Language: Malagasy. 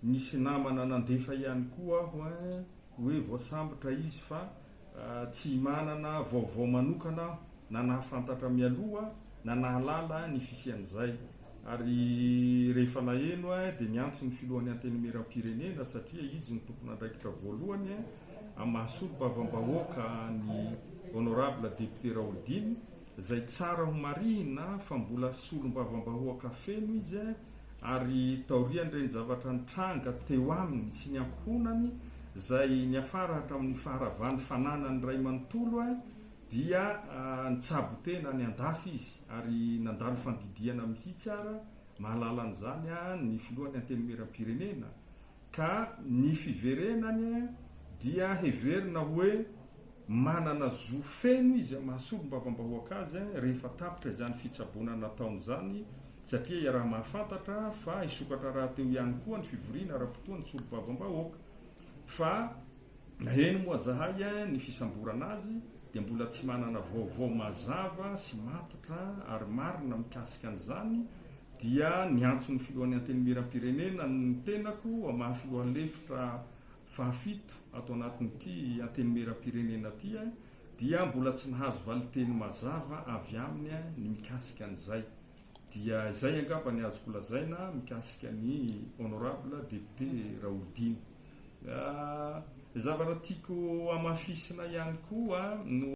nisy namana nandefa ihany koa aho hoe voasambatra izy fa tsy manana vaovao manokana na nahafantatra mialoha na nahalala ny fisian'izay. Ary rehefa naheno dia niantso ny filohan'ny antenimieram-pirenena satria izy ny tompona andraikitra voalohany amin'ny mahasolo-bavam-bahoaka ny honorable député Raoldiny, izay tsara ho marihina fa mbola solom-bavam-bahoaka feno izy ary taoriany ireny zavatra nitranga teo aminy sy ny ankohonany izay niafara hatramin'ny faharavany fananany ray manontolo dia nitsabo tena ny andafy izy ary nandalo fandidiana mihitsy ara mahalalan'izany ny filohan'ny antenimieram-pirenena ka ny fiverenany dia heverina hoe manana zo feno izy mahasolo-bavam-bahoaka azy rehefa tapitra izany fitsaboana nataon'izany satria iaraha mahafantatra fa isokatra raha teo ihany koa ny fivoriana ara-potoa ny solo-bavam-bahoaka fa eny moa zahay ny fisamborana azy dia mbola tsy manana vaovao mazava sy matotra ary marina mikasika an'izany dia niantso ny filohan'ny antenimieram-pirenena ny tenako mahafilohan'ny lefitra fahafito atao anatin'ity antenimieram-pirenena ity dia mbola tsy nahazo valiteny mazava avy aminy ny mikasika an'izay. Dia izay angamba ny azoko lazaina mikasika ny honorable député Raoldiny. Zavatra tiako amafisina ihany koa no